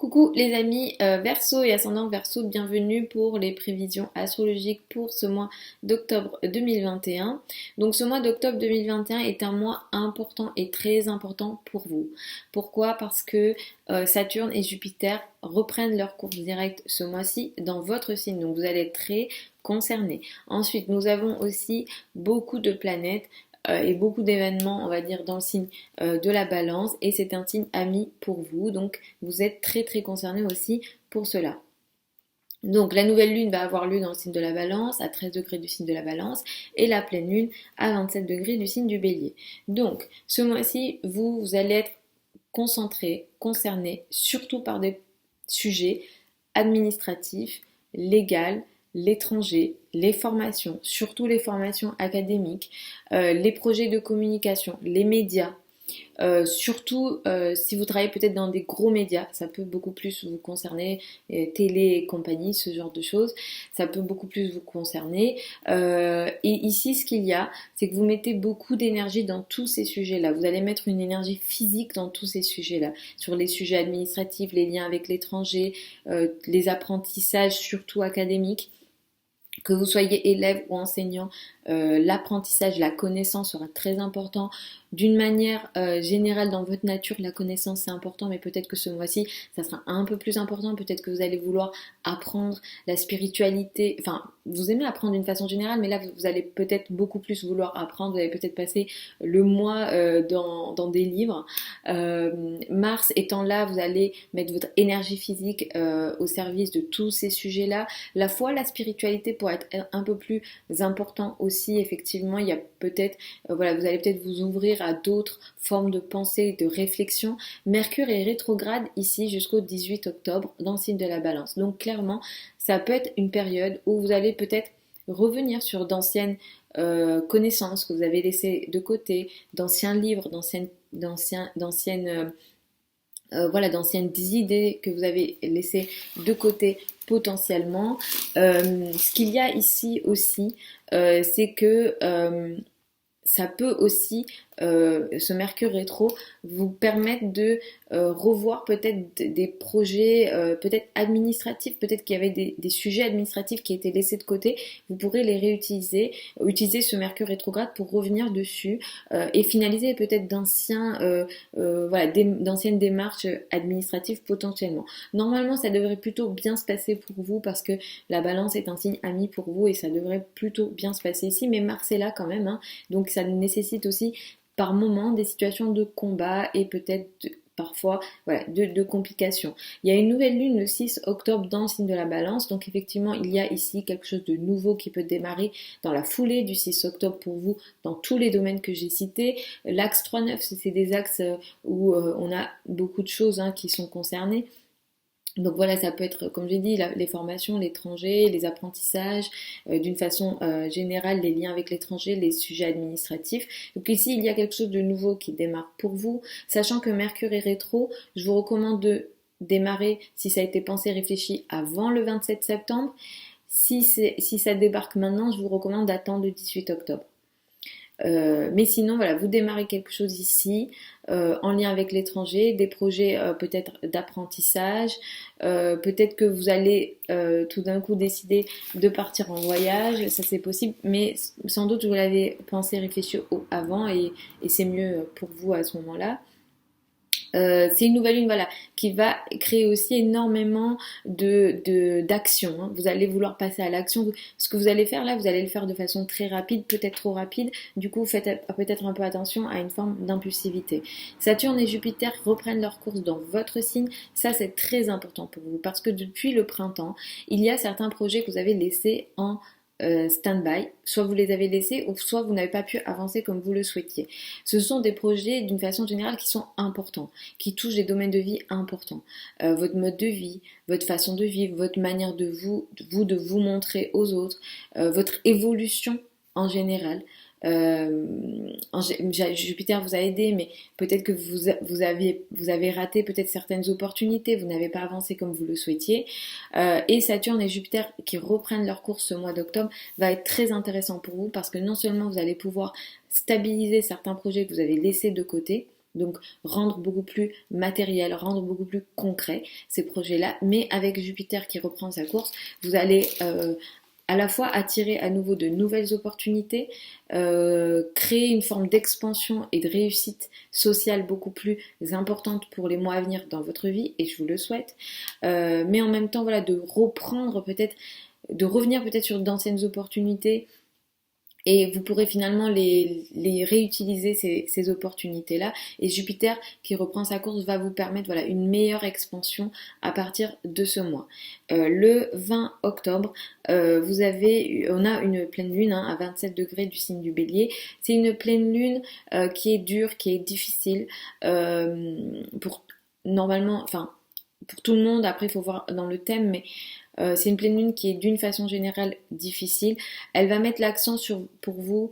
Coucou les amis Verseau et ascendant Verseau, bienvenue pour les prévisions astrologiques pour ce mois d'octobre 2021. Donc ce mois d'octobre 2021 est un mois important et très important pour vous. Pourquoi? Parce que Saturne et Jupiter reprennent leur course directe ce mois-ci dans votre signe, donc vous allez être très concernés. Ensuite, nous avons aussi beaucoup de planètes et beaucoup d'événements, on va dire, dans le signe de la balance, et c'est un signe ami pour vous, donc vous êtes très très concerné aussi pour cela. Donc la nouvelle lune va avoir lieu dans le signe de la balance, à 13 degrés du signe de la balance, et la pleine lune à 27 degrés du signe du bélier. Donc ce mois-ci, vous allez être concentré, concerné, surtout par des sujets administratifs, légaux, l'étranger, les formations, surtout les formations académiques, les projets de communication, les médias. Surtout si vous travaillez peut-être dans des gros médias, ça peut beaucoup plus vous concerner, télé et compagnie, ce genre de choses, ça peut beaucoup plus vous concerner. Et ici, ce qu'il y a, c'est que vous mettez beaucoup d'énergie dans tous ces sujets-là. Vous allez mettre une énergie physique dans tous ces sujets-là, sur les sujets administratifs, les liens avec l'étranger, les apprentissages, surtout académiques. Que vous soyez élève ou enseignant, l'apprentissage, la connaissance sera très important. D'une manière générale, dans votre nature, la connaissance c'est important, mais peut-être que ce mois-ci, ça sera un peu plus important. Peut-être que vous allez vouloir apprendre la spiritualité. Enfin, vous aimez apprendre d'une façon générale, mais là, vous allez peut-être beaucoup plus vouloir apprendre. Vous allez peut-être passer le mois dans des livres. Mars étant là, vous allez mettre votre énergie physique au service de tous ces sujets-là. La foi, la spiritualité pourrait être un peu plus important aussi. Effectivement, il y a peut-être, voilà, vous allez peut-être vous ouvrir à d'autres formes de pensée, de réflexion. Mercure est rétrograde ici jusqu'au 18 octobre dans le signe de la balance. Donc clairement, ça peut être une période où vous allez peut-être revenir sur d'anciennes connaissances que vous avez laissées de côté, d'anciens livres, d'anciennes idées que vous avez laissées de côté potentiellement. Ce qu'il y a ici aussi, c'est que ça peut aussi, ce Mercure rétro, vous permettre de revoir peut-être des projets peut-être administratifs, peut-être qu'il y avait des sujets administratifs qui étaient laissés de côté, vous pourrez les réutiliser, utiliser ce Mercure rétrograde pour revenir dessus et finaliser peut-être d'anciennes démarches administratives potentiellement. Normalement, ça devrait plutôt bien se passer pour vous parce que la balance est un signe ami pour vous et ça devrait plutôt bien se passer ici, mais Mars est là quand même, hein, donc ça nécessite aussi par moments des situations de combat et peut-être parfois de complications. Il y a une nouvelle lune le 6 octobre dans le signe de la balance, donc effectivement il y a ici quelque chose de nouveau qui peut démarrer dans la foulée du 6 octobre pour vous dans tous les domaines que j'ai cités. L'axe 3-9, c'est des axes où on a beaucoup de choses qui sont concernées. Donc voilà, ça peut être, comme j'ai dit, les formations, l'étranger, les apprentissages, d'une façon générale, les liens avec l'étranger, les sujets administratifs. Donc ici, il y a quelque chose de nouveau qui démarre pour vous. Sachant que Mercure est rétro, je vous recommande de démarrer, si ça a été pensé, réfléchi, avant le 27 septembre. Si ça débarque maintenant, je vous recommande d'attendre le 18 octobre. Mais sinon, voilà, vous démarrez quelque chose ici en lien avec l'étranger, des projets peut-être d'apprentissage, peut-être que vous allez tout d'un coup décider de partir en voyage, ça c'est possible, mais sans doute vous l'avez pensé, réfléchi avant et c'est mieux pour vous à ce moment-là. C'est une nouvelle lune, voilà, qui va créer aussi énormément d'action. Vous allez vouloir passer à l'action. Ce que vous allez faire là, vous allez le faire de façon très rapide, peut-être trop rapide. Du coup, faites peut-être un peu attention à une forme d'impulsivité. Saturne et Jupiter reprennent leur course dans votre signe. Ça, c'est très important pour vous parce que depuis le printemps, il y a certains projets que vous avez laissés en stand-by, soit vous les avez laissés ou soit vous n'avez pas pu avancer comme vous le souhaitiez. Ce sont des projets d'une façon générale qui sont importants, qui touchent des domaines de vie importants. Votre mode de vie, votre façon de vivre, votre manière de vous montrer aux autres, votre évolution en général. Jupiter vous a aidé, mais peut-être que vous avez raté peut-être certaines opportunités, vous n'avez pas avancé comme vous le souhaitiez. Et Saturne et Jupiter qui reprennent leur course ce mois d'octobre va être très intéressant pour vous parce que non seulement vous allez pouvoir stabiliser certains projets que vous avez laissés de côté, Donc rendre beaucoup plus matériel, rendre beaucoup plus concret ces projets-là. Mais avec Jupiter qui reprend sa course, vous allez à la fois attirer à nouveau de nouvelles opportunités, créer une forme d'expansion et de réussite sociale beaucoup plus importante pour les mois à venir dans votre vie, et je vous le souhaite. Mais en même temps, voilà, de reprendre peut-être, de revenir peut-être sur d'anciennes opportunités, et vous pourrez finalement les réutiliser, ces opportunités-là. Et Jupiter, qui reprend sa course, va vous permettre voilà, une meilleure expansion à partir de ce mois. Le 20 octobre, on a une pleine lune à 27 degrés du signe du Bélier. C'est une pleine lune qui est dure, qui est difficile pour normalement, enfin pour tout le monde. Après, il faut voir dans le thème, mais c'est une pleine lune qui est d'une façon générale difficile. Elle va mettre l'accent pour vous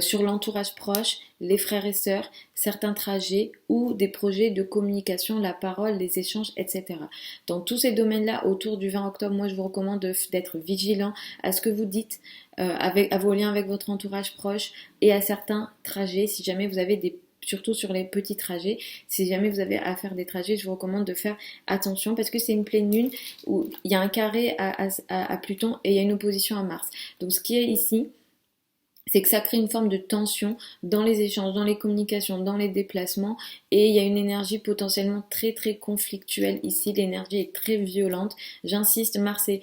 sur l'entourage proche, les frères et sœurs, certains trajets ou des projets de communication, la parole, les échanges, etc. Dans tous ces domaines-là, autour du 20 octobre, moi je vous recommande d'être vigilant à ce que vous dites, à vos liens avec votre entourage proche et à certains trajets, si jamais vous avez surtout sur les petits trajets. Si jamais vous avez à faire des trajets, je vous recommande de faire attention parce que c'est une pleine lune où il y a un carré à Pluton et il y a une opposition à Mars. Donc ce qui est ici, c'est que ça crée une forme de tension dans les échanges, dans les communications, dans les déplacements, et il y a une énergie potentiellement très très conflictuelle ici. L'énergie est très violente. J'insiste, Mars est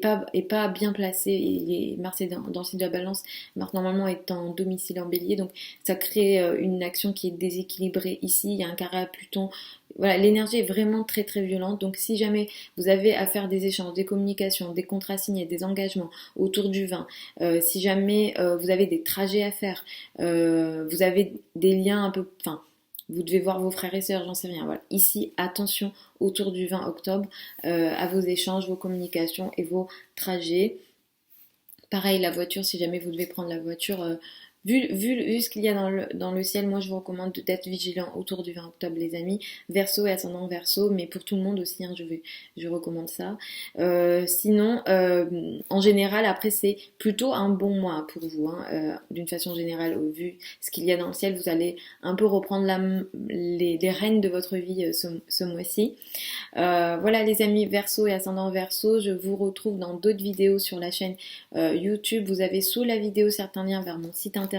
pas bien placé. Mars est dans le signe de la balance. Mars normalement est en domicile en bélier, donc ça crée une action qui est déséquilibrée ici. Il y a un carré à Pluton. Voilà, l'énergie est vraiment très très violente. Donc si jamais vous avez à faire des échanges, des communications, des contrats signés, des engagements autour du vin, si jamais vous avez des trajets à faire, vous avez des liens un peu, enfin, vous devez voir vos frères et sœurs, j'en sais rien. Voilà. Ici, attention autour du 20 octobre à vos échanges, vos communications et vos trajets. Pareil, la voiture, si jamais vous devez prendre la voiture, vu ce qu'il y a dans le ciel, moi je vous recommande d'être vigilant autour du 20 octobre, les amis. Verseau et ascendant Verseau, mais pour tout le monde aussi, hein, je recommande ça. Sinon, en général, après c'est plutôt un bon mois pour vous, hein, d'une façon générale, vu ce qu'il y a dans le ciel, vous allez un peu reprendre les rênes de votre vie ce mois-ci. Voilà les amis Verseau et ascendant Verseau, je vous retrouve dans d'autres vidéos sur la chaîne YouTube. Vous avez sous la vidéo certains liens vers mon site internet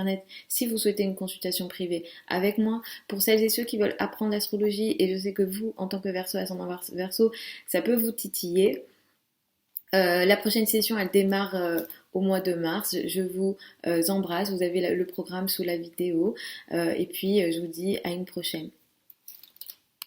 si vous souhaitez une consultation privée avec moi. Pour celles et ceux qui veulent apprendre l'astrologie, et je sais que vous, en tant que Verseau, ascendant Verseau, ça peut vous titiller. La prochaine session, elle démarre au mois de mars. Je vous embrasse. Vous avez le programme sous la vidéo. Et puis, je vous dis à une prochaine.